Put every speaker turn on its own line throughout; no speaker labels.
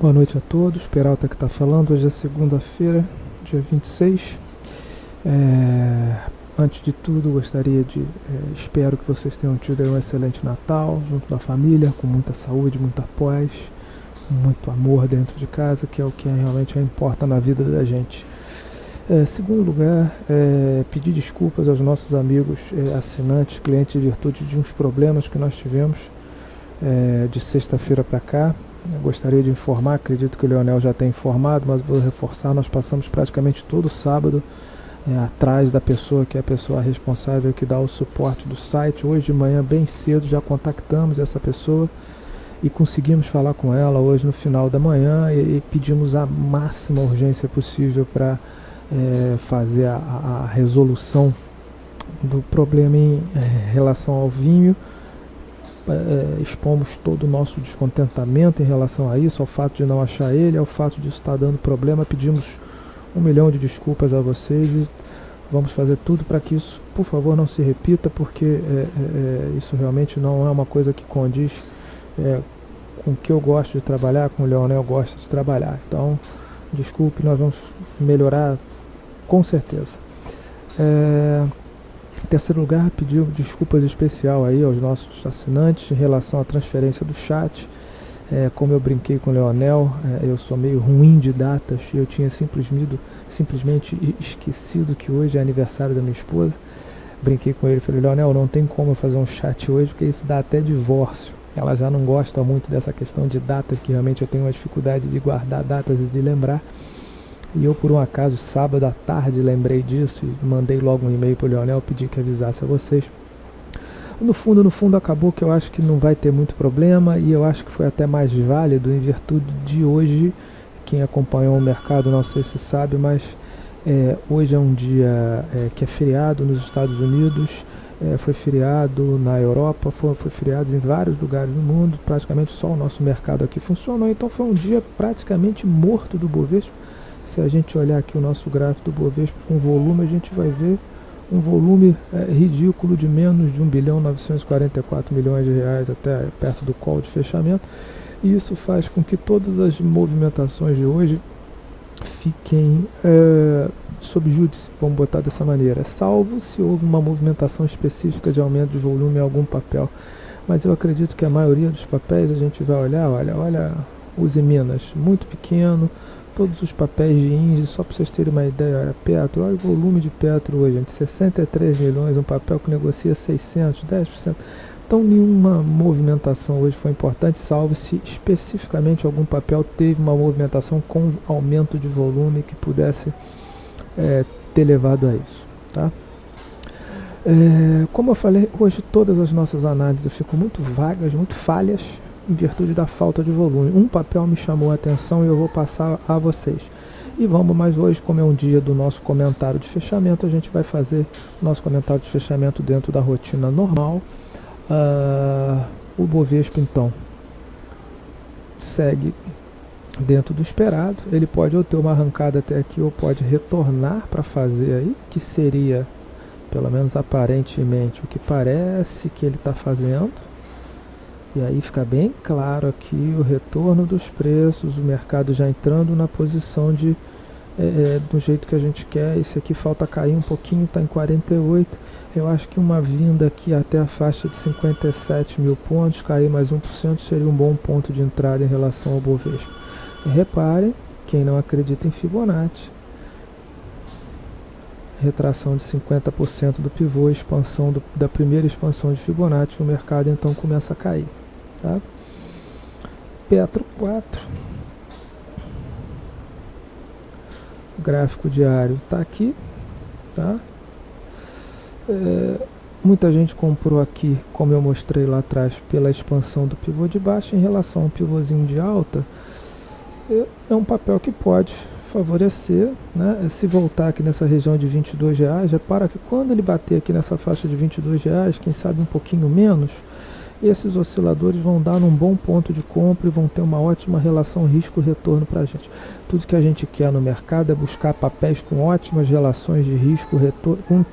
Boa noite a todos, Peralta que está falando. Hoje é segunda-feira, dia 26. Antes de tudo, gostaria de... espero que vocês tenham tido um excelente Natal, junto da família, com muita saúde, muita paz, muito amor dentro de casa, que é o que realmente importa na vida da gente. Segundo lugar, pedir desculpas aos nossos amigos assinantes, clientes, em virtude de uns problemas que nós tivemos de sexta-feira para cá. Eu gostaria de informar, acredito que o Leonel já tem informado, mas vou reforçar, nós passamos praticamente todo sábado atrás da pessoa que é a pessoa responsável que dá o suporte do site. Hoje de manhã, bem cedo, já contactamos essa pessoa e conseguimos falar com ela hoje no final da manhã e pedimos a máxima urgência possível para fazer a resolução do problema em relação ao vinho. Expomos todo o nosso descontentamento em relação a isso, ao fato de não achar ele, ao fato de isso estar dando problema. Pedimos 1 milhão de desculpas a vocês e vamos fazer tudo para que isso, por favor, não se repita, porque isso realmente não é uma coisa que condiz com o que eu gosto de trabalhar, com o Leonel gosta de trabalhar. Então, desculpe, nós vamos melhorar com certeza. Em terceiro lugar, pediu desculpas especial aí aos nossos assinantes em relação à transferência do chat. Como eu brinquei com o Leonel, eu sou meio ruim de datas e eu tinha simplesmente esquecido que hoje é aniversário da minha esposa. Brinquei com ele, falei: Leonel, não tem como eu fazer um chat hoje porque isso dá até divórcio. Ela já não gosta muito dessa questão de datas, que realmente eu tenho uma dificuldade de guardar datas e de lembrar. E eu, por um acaso, sábado à tarde, lembrei disso e mandei logo um e-mail para o Leonel, pedi que avisasse a vocês. No fundo, acabou que eu acho que não vai ter muito problema e eu acho que foi até mais válido em virtude de hoje. Quem acompanhou o mercado, não sei se sabe, mas hoje é um dia que é feriado nos Estados Unidos, foi feriado na Europa, foi feriado em vários lugares do mundo, praticamente só o nosso mercado aqui funcionou, então foi um dia praticamente morto do Bovespa. Se a gente olhar aqui o nosso gráfico do Bovespa com volume, a gente vai ver um volume ridículo de menos de 1.944 bilhões de reais até perto do call de fechamento. E isso faz com que todas as movimentações de hoje fiquem sob júdice, vamos botar dessa maneira, salvo se houve uma movimentação específica de aumento de volume em algum papel. Mas eu acredito que a maioria dos papéis a gente vai olhar, olha Uzi Minas, muito pequeno. Todos os papéis de índice, só para vocês terem uma ideia, Petro, olha o volume de Petro hoje, gente, 63 milhões, um papel que negocia 600, 10%. Então nenhuma movimentação hoje foi importante, salvo se especificamente algum papel teve uma movimentação com aumento de volume que pudesse ter levado a isso. Tá? Como eu falei, hoje todas as nossas análises ficam muito vagas, muito falhas, em virtude da falta de volume. Um papel me chamou a atenção e eu vou passar a vocês. E vamos, mas hoje, como é um dia do nosso comentário de fechamento, a gente vai fazer nosso comentário de fechamento dentro da rotina normal. O Bovespa, então, segue dentro do esperado. Ele pode ou ter uma arrancada até aqui, ou pode retornar para fazer aí, que seria, pelo menos aparentemente, o que parece que ele está fazendo. E aí fica bem claro aqui o retorno dos preços, o mercado já entrando na posição de do jeito que a gente quer. Esse aqui falta cair um pouquinho, está em 48. Eu acho que uma vinda aqui até a faixa de 57 mil pontos, cair mais 1%, seria um bom ponto de entrada em relação ao Bovespa. E reparem, quem não acredita em Fibonacci, retração de 50% do pivô, expansão da primeira expansão de Fibonacci, o mercado então começa a cair. Tá? Petro 4, o gráfico diário está aqui, tá? Muita gente comprou aqui, como eu mostrei lá atrás, pela expansão do pivô de baixo. Em relação ao pivôzinho de alta, é um papel que pode favorecer, né? Se voltar aqui nessa região de R$22, repara que quando ele bater aqui nessa faixa de R$22, quem sabe um pouquinho menos, esses osciladores vão dar num bom ponto de compra e vão ter uma ótima relação risco-retorno para a gente. Tudo que a gente quer no mercado é buscar papéis com ótimas relações de risco-retorno,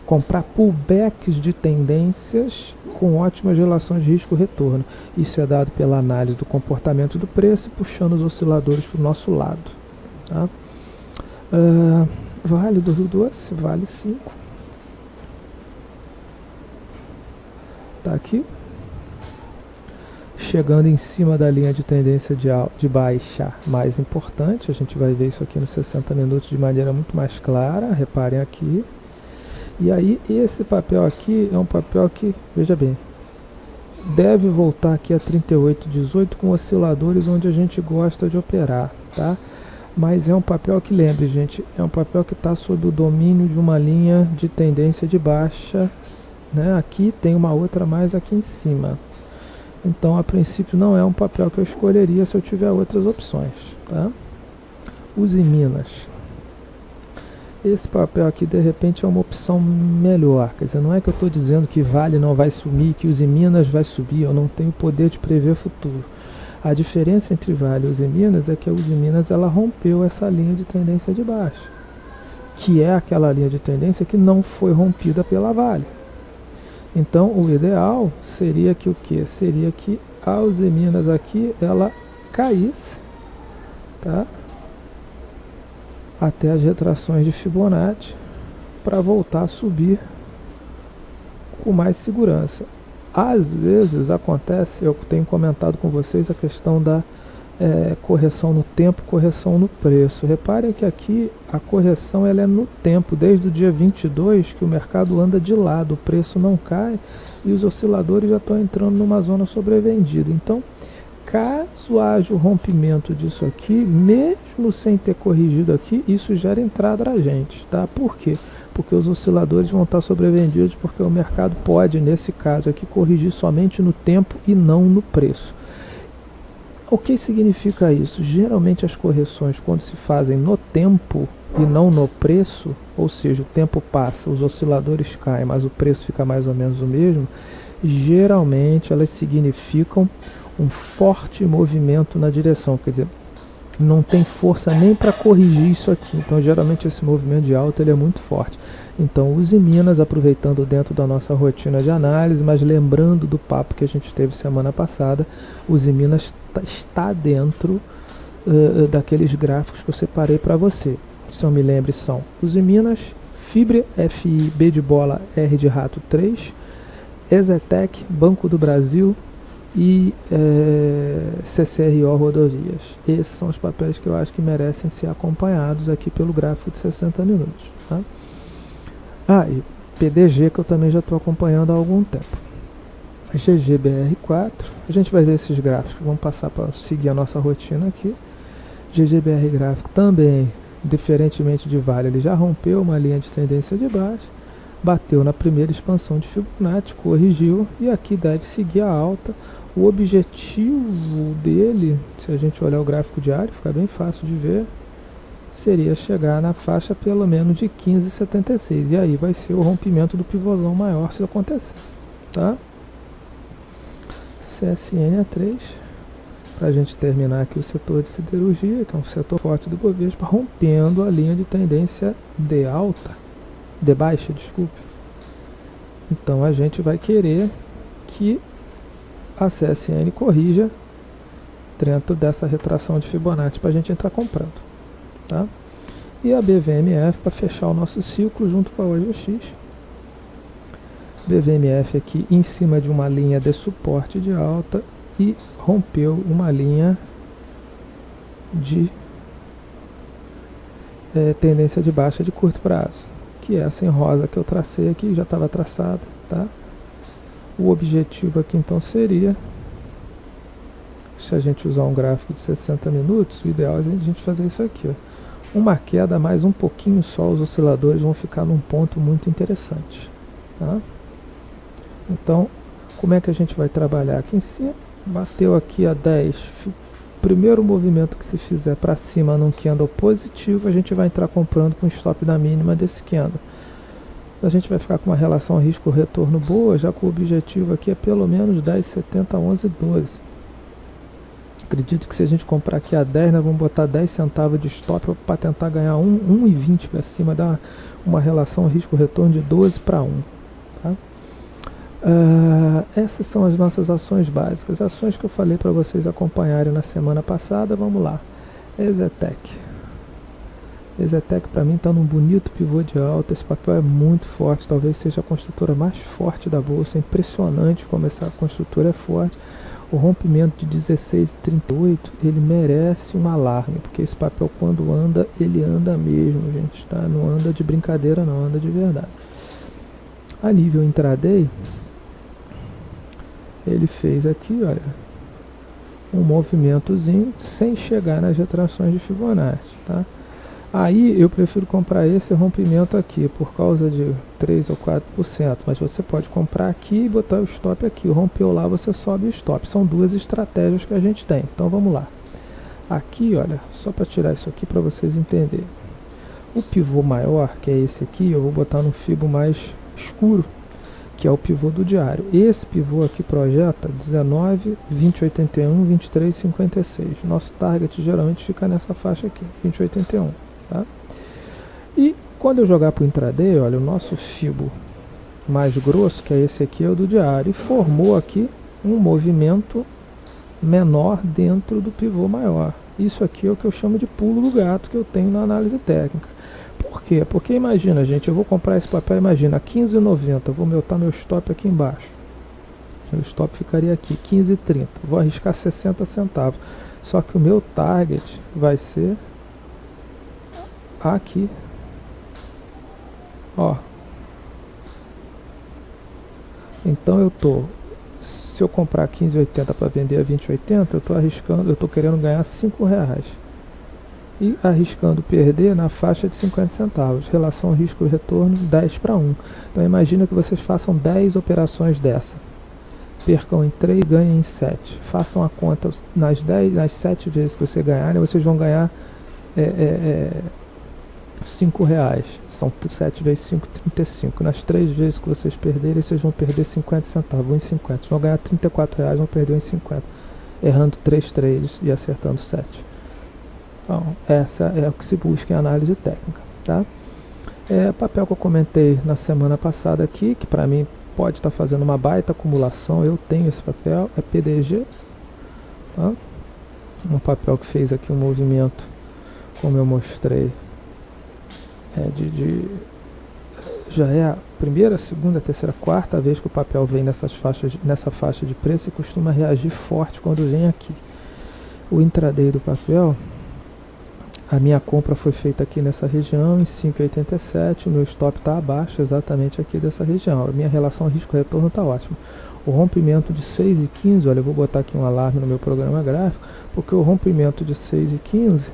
comprar pullbacks de tendências com ótimas relações de risco-retorno. Isso é dado pela análise do comportamento do preço, puxando os osciladores para o nosso lado. Tá? Vale do Rio Doce, vale 5. Tá aqui. Chegando em cima da linha de tendência de baixa mais importante. A gente vai ver isso aqui nos 60 minutos de maneira muito mais clara. Reparem aqui. E aí esse papel aqui é um papel que, veja bem, deve voltar aqui a 38,18 com osciladores onde a gente gosta de operar, tá? Mas é um papel que, lembre, gente, é um papel que está sob o domínio de uma linha de tendência de baixa, né? Aqui tem uma outra mais aqui em cima. Então, a princípio, não é um papel que eu escolheria se eu tiver outras opções, tá? Usiminas. Esse papel aqui, de repente, é uma opção melhor. Quer dizer, não é que eu estou dizendo que Vale não vai sumir, que Usiminas vai subir. Eu não tenho poder de prever o futuro. A diferença entre Vale e Usiminas é que a Usiminas ela rompeu essa linha de tendência de baixa, que é aquela linha de tendência que não foi rompida pela Vale. Então, o ideal seria que o quê? Seria que a Usiminas aqui, ela caísse, tá? Até as retrações de Fibonacci, para voltar a subir com mais segurança. Às vezes acontece, eu tenho comentado com vocês a questão da correção no tempo, correção no preço. Reparem que aqui a correção ela é no tempo, desde o dia 22 que o mercado anda de lado, o preço não cai e os osciladores já estão entrando numa zona sobrevendida. Então, caso haja o rompimento disso aqui, mesmo sem ter corrigido aqui, isso gera entrada para a gente, tá? Por quê? Porque os osciladores vão estar sobrevendidos, porque o mercado pode, nesse caso aqui, corrigir somente no tempo e não no preço. O que significa isso? Geralmente as correções, quando se fazem no tempo e não no preço, ou seja, o tempo passa, os osciladores caem, mas o preço fica mais ou menos o mesmo, geralmente elas significam um forte movimento na direção, quer dizer, não tem força nem para corrigir isso aqui. Então, geralmente esse movimento de alta ele é muito forte. Então, use Minas, aproveitando dentro da nossa rotina de análise, mas lembrando do papo que a gente teve semana passada, use Minas está dentro daqueles gráficos que eu separei para você. Se eu me lembre, são use Minas, Fibra, FI, B de bola, R de rato 3, Exetec, Banco do Brasil e CCRO Rodovias. Esses são os papéis que eu acho que merecem ser acompanhados aqui pelo gráfico de 60 minutos. Tá? E PDG, que eu também já estou acompanhando há algum tempo. GGBR4, a gente vai ver esses gráficos, vamos passar para seguir a nossa rotina aqui. GGBR gráfico também, diferentemente de Vale, ele já rompeu uma linha de tendência de baixa, bateu na primeira expansão de Fibonacci, corrigiu e aqui deve seguir a alta. O objetivo dele, se a gente olhar o gráfico diário, fica bem fácil de ver, seria chegar na faixa pelo menos de 15,76. E aí vai ser o rompimento do pivôzão maior se acontecer. Tá? CSN A3, para a gente terminar aqui o setor de siderurgia, que é um setor forte do Bovespa, rompendo a linha de tendência de alta, de baixa, desculpe. Então a gente vai querer que a CSN corrija dentro dessa retração de Fibonacci para a gente entrar comprando, tá? E a BVMF para fechar o nosso ciclo junto com a OGX. BVMF aqui em cima de uma linha de suporte de alta e rompeu uma linha de tendência de baixa de curto prazo, que é essa em rosa que eu tracei aqui, já estava traçada, tá? O objetivo aqui então seria, se a gente usar um gráfico de 60 minutos, o ideal é a gente fazer isso aqui, ó. Uma queda mais um pouquinho só, os osciladores vão ficar num ponto muito interessante, tá? Então, como é que a gente vai trabalhar aqui em cima? Bateu aqui a 10, primeiro movimento que se fizer para cima num candle positivo, a gente vai entrar comprando com stop da mínima desse candle. A gente vai ficar com uma relação risco-retorno boa, já que o objetivo aqui é pelo menos 10,70, 11,12. Acredito que se a gente comprar aqui a 10, nós vamos botar 10 centavos de stop para tentar ganhar 1,20 para cima, dar uma relação risco-retorno de 12 para 1. Tá? Essas são as nossas ações básicas, ações que eu falei para vocês acompanharem na semana passada. Vamos lá. EZTEC. EZTEC para mim está num bonito pivô de alta. Esse papel é muito forte, talvez seja a construtora mais forte da bolsa. É impressionante como essa construtora é forte. O rompimento de 16,38 ele merece um alarme, porque esse papel quando anda, ele anda mesmo, gente, tá? Não anda de brincadeira, não, anda de verdade. A nível intraday, ele fez aqui, olha, um movimentozinho sem chegar nas retrações de Fibonacci, tá? Aí eu prefiro comprar esse rompimento aqui por causa de 3 ou 4%, mas você pode comprar aqui e botar o stop aqui. Rompeu lá, você sobe o stop. São duas estratégias que a gente tem. Então vamos lá. Aqui, olha, só para tirar isso aqui para vocês entenderem. O pivô maior, que é esse aqui, eu vou botar no fibo mais escuro, que é o pivô do diário. Esse pivô aqui projeta 19, 20,81, 23,56. Nosso target geralmente fica nessa faixa aqui, 20,81. Tá? E quando eu jogar para o intraday, olha, o nosso fibo mais grosso, que é esse aqui, é o do diário, e formou aqui um movimento menor dentro do pivô maior. Isso aqui é o que eu chamo de pulo do gato que eu tenho na análise técnica. Por quê? Porque imagina, gente, eu vou comprar esse papel, imagina, 15,90, vou botar meu stop aqui embaixo. O stop ficaria aqui, 15,30. Vou arriscar 60 centavos. Só que o meu target vai ser aqui, ó. Então eu tô, se eu comprar 15,80 para vender a 20,80, eu tô arriscando, eu tô querendo ganhar R$5 e arriscando perder na faixa de 50 centavos. Relação risco e retorno 10 para 1. Então imagina que vocês façam 10 operações dessa, percam em 3, ganhem em 7. Façam a conta nas 7 vezes que você ganharem, vocês vão ganhar R$5. São 7 vezes 5, 35. Nas 3 vezes que vocês perderem, vocês vão perder 50 centavos, 1,50. Vocês vão ganhar R$34, vão perder 1,50. Errando 3 trades e acertando 7. Então, essa é o que se busca em análise técnica. Tá? Papel que eu comentei na semana passada aqui, que para mim pode estar fazendo uma baita acumulação. Eu tenho esse papel, é PDG. Tá? Um papel que fez aqui um movimento, como eu mostrei. Já é a primeira, segunda, terceira, quarta vez que o papel vem nessa faixa de preço e costuma reagir forte quando vem aqui. O intraday do papel, a minha compra foi feita aqui nessa região em 5,87, o meu stop está abaixo exatamente aqui dessa região. A minha relação risco-retorno está ótima. O rompimento de 6,15, olha, eu vou botar aqui um alarme no meu programa gráfico, porque o rompimento de 6,15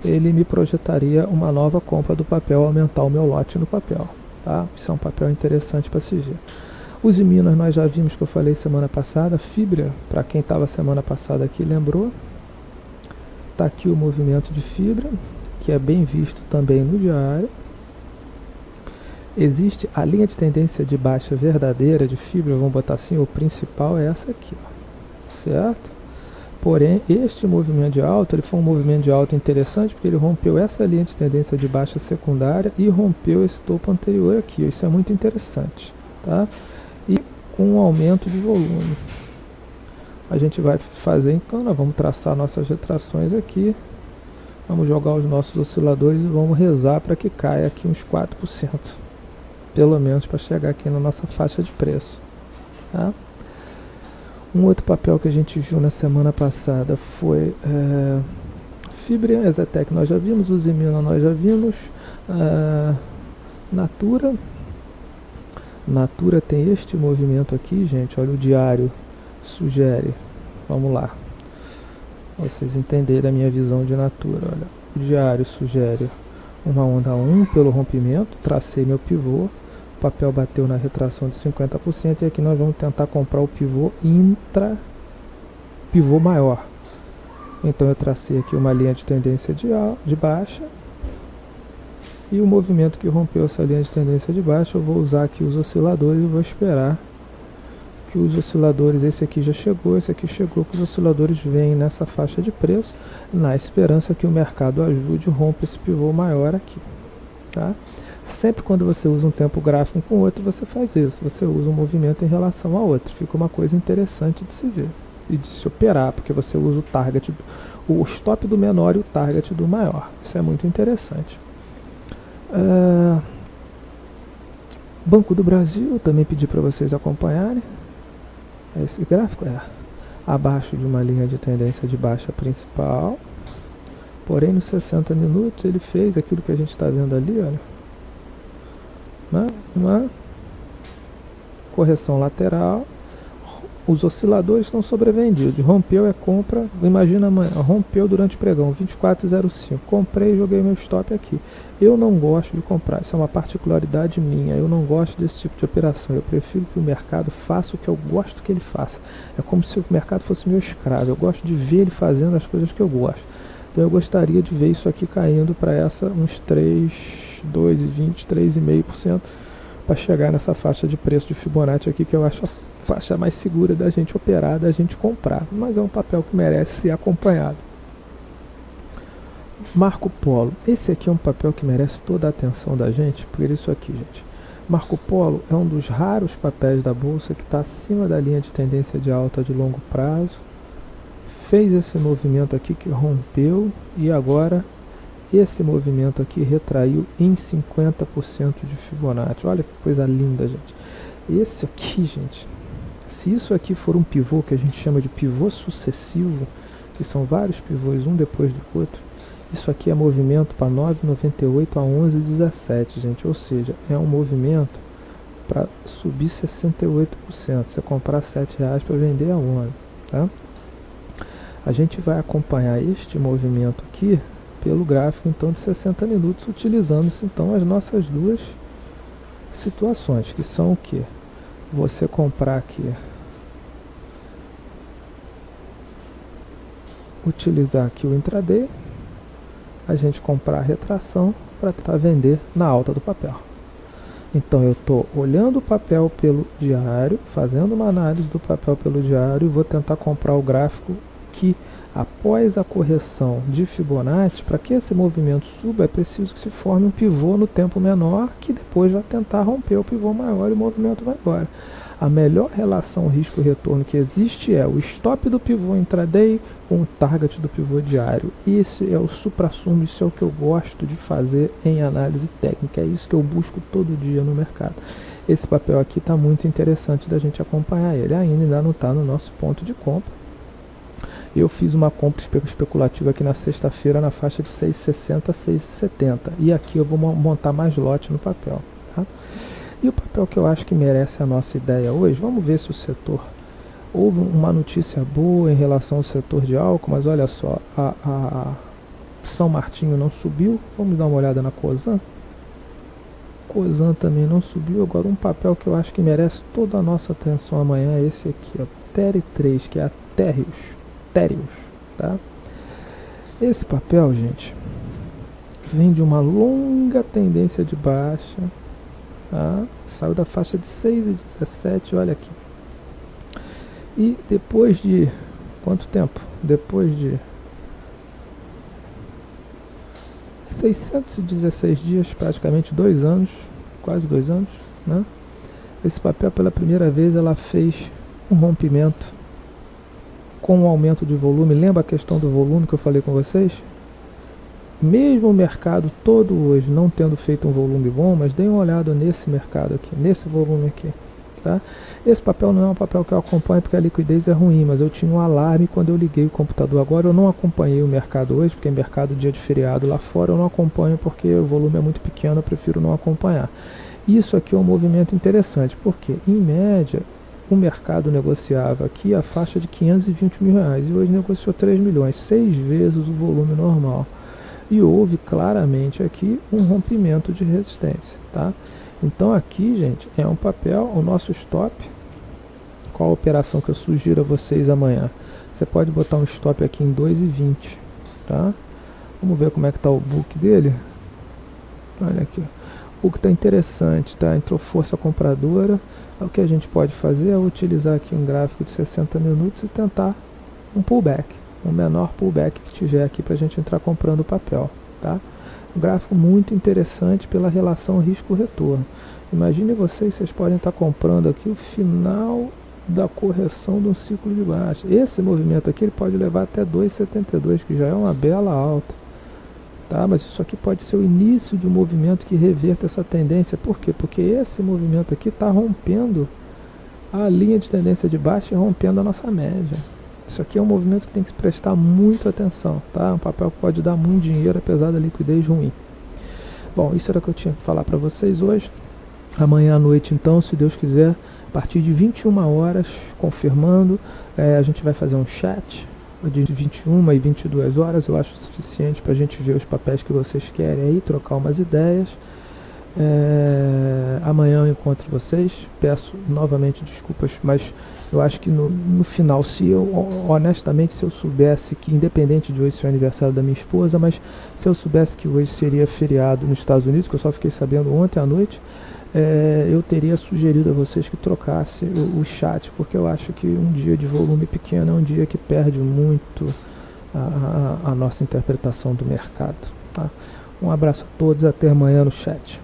ele me projetaria uma nova compra do papel, aumentar o meu lote no papel. Tá? Isso é um papel interessante para se ver. Os Minas nós já vimos, que eu falei semana passada. Fibra, para quem estava semana passada aqui, lembrou. Está aqui o movimento de fibra, que é bem visto também no diário. Existe a linha de tendência de baixa verdadeira de fibra, vamos botar assim, o principal é essa aqui, ó, certo? Porém, este movimento de alta, ele foi um movimento de alta interessante, porque ele rompeu essa linha de tendência de baixa secundária e rompeu esse topo anterior aqui. Isso é muito interessante, tá? E com um aumento de volume. A gente vai fazer, então, nós vamos traçar nossas retrações aqui. Vamos jogar os nossos osciladores e vamos rezar para que caia aqui uns 4%. Pelo menos para chegar aqui na nossa faixa de preço, tá? Um outro papel que a gente viu na semana passada foi Fibra, EZTEC nós já vimos, Usiminas nós já vimos, Natura. Natura tem este movimento aqui, gente, olha, o diário sugere, vamos lá, vocês entenderem a minha visão de Natura, olha, o diário sugere uma onda 1 pelo rompimento, tracei meu pivô, o papel bateu na retração de 50% e aqui nós vamos tentar comprar o pivô pivô maior. Então eu tracei aqui uma linha de tendência de baixa E o movimento que rompeu essa linha de tendência de baixa, eu vou usar aqui os osciladores e vou esperar que os osciladores, esse aqui já chegou, esse aqui chegou, que os osciladores vêm nessa faixa de preço, na esperança que o mercado ajude e rompa esse pivô maior aqui, tá? Sempre quando você usa um tempo gráfico com o outro, você faz isso, você usa um movimento em relação ao outro, fica uma coisa interessante de se ver e de se operar, porque você usa o target, o stop do menor e o target do maior, isso é muito interessante. Banco do Brasil, também pedi para vocês acompanharem. Esse gráfico é abaixo de uma linha de tendência de baixa principal, porém nos 60 minutos ele fez aquilo que a gente está vendo ali, olha, uma correção lateral. Os osciladores estão sobrevendidos, rompeu é compra, imagina amanhã, rompeu durante o pregão, 24,05, comprei e joguei meu stop aqui. Eu não gosto de comprar, isso é uma particularidade minha, eu não gosto desse tipo de operação, eu prefiro que o mercado faça o que eu gosto que ele faça. É como se o mercado fosse meu escravo, eu gosto de ver ele fazendo as coisas que eu gosto. Então eu gostaria de ver isso aqui caindo para uns 2,20, 3,5%, para chegar nessa faixa de preço de Fibonacci aqui, que eu acho a faixa mais segura da gente operar, da gente comprar, mas é um papel que merece ser acompanhado. Marco Polo, esse aqui é um papel que merece toda a atenção da gente, por isso aqui, gente. Marco Polo é um dos raros papéis da bolsa que está acima da linha de tendência de alta de longo prazo, fez esse movimento aqui que rompeu e agora esse movimento aqui retraiu em 50% de Fibonacci. Olha que coisa linda, gente. Esse aqui, gente, se isso aqui for um pivô, que a gente chama de pivô sucessivo, que são vários pivôs, um depois do outro, isso aqui é movimento para 9,98 a 11,17, gente. Ou seja, é um movimento para subir 68%. Você comprar R$7 para vender a 11, tá? A gente vai acompanhar este movimento aqui pelo gráfico então de 60 minutos, utilizando então as nossas duas situações, que são o que? Você comprar aqui, utilizar aqui o intraday, a gente comprar a retração para tentar vender na alta do papel. Então eu estou olhando o papel pelo diário, fazendo uma análise do papel pelo diário e vou tentar comprar o gráfico que após a correção de Fibonacci, para que esse movimento suba, é preciso que se forme um pivô no tempo menor, que depois vai tentar romper o pivô maior e o movimento vai embora. A melhor relação risco-retorno que existe é o stop do pivô intraday com o target do pivô diário. Esse é o suprassumo, isso é o que eu gosto de fazer em análise técnica, é isso que eu busco todo dia no mercado. Esse papel aqui está muito interessante da gente acompanhar ele, ainda não está no nosso ponto de compra. Eu fiz uma compra especulativa aqui na sexta-feira na faixa de 6,60 a 6,70 e aqui eu vou montar mais lote no papel, tá? E o papel que eu acho que merece a nossa ideia hoje, vamos ver se o setor, houve uma notícia boa em relação ao setor de álcool, mas olha só, a São Martinho não subiu, vamos dar uma olhada na Cosan. Cosan também não subiu. Agora um papel que eu acho que merece toda a nossa atenção amanhã é esse aqui, ó, TER3, que é a Terios, tá? Esse papel, gente, vem de uma longa tendência de baixa, tá? Saiu da faixa de 6,17, olha aqui. E depois de quanto tempo? Depois de 616 dias, praticamente 2 anos, quase 2 anos, né? Esse papel pela primeira vez ela fez um rompimento com um aumento de volume. Lembra a questão do volume que eu falei com vocês? Mesmo o mercado todo hoje não tendo feito um volume bom, mas dê uma olhada nesse mercado aqui, nesse volume aqui, tá? Esse papel não é um papel que eu acompanho porque a liquidez é ruim, mas eu tinha um alarme quando eu liguei o computador. Agora eu não acompanhei o mercado hoje, porque é mercado dia de feriado lá fora, eu não acompanho porque o volume é muito pequeno, eu prefiro não acompanhar. Isso aqui é um movimento interessante, porque em média o mercado negociava aqui a faixa de R$520 mil e hoje negociou 3 milhões, 6 vezes o volume normal. E houve claramente aqui um rompimento de resistência, tá? Então aqui, gente, é um papel, o nosso stop. Qual a operação que eu sugiro a vocês amanhã? Você pode botar um stop aqui em 2,20, tá? Vamos ver como é que está o book dele. Olha aqui. O que está interessante, tá? Entrou força compradora. O que a gente pode fazer é utilizar aqui um gráfico de 60 minutos e tentar um pullback, o menor pullback que tiver aqui para a gente entrar comprando o papel, tá? Um gráfico muito interessante pela relação risco-retorno. Imagine vocês podem estar comprando aqui o final da correção de um ciclo de baixa. Esse movimento aqui ele pode levar até 2,72, que já é uma bela alta. Tá, mas isso aqui pode ser o início de um movimento que reverta essa tendência. Por quê? Porque esse movimento aqui está rompendo a linha de tendência de baixa e rompendo a nossa média. Isso aqui é um movimento que tem que prestar muita atenção. Tá? Um papel que pode dar muito dinheiro apesar da liquidez ruim. Bom, isso era o que eu tinha que falar para vocês hoje. Amanhã à noite, então, se Deus quiser, a partir de 21 horas, confirmando, a gente vai fazer um chat de 21 e 22 horas, eu acho suficiente para a gente ver os papéis que vocês querem aí, trocar umas ideias. Amanhã eu encontro vocês, peço novamente desculpas, mas eu acho que no final, honestamente, se eu soubesse que, independente de hoje ser o aniversário da minha esposa, mas se eu soubesse que hoje seria feriado nos Estados Unidos, que eu só fiquei sabendo ontem à noite, eu teria sugerido a vocês que trocasse o chat, porque eu acho que um dia de volume pequeno é um dia que perde muito a nossa interpretação do mercado. Tá? Um abraço a todos, até amanhã no chat.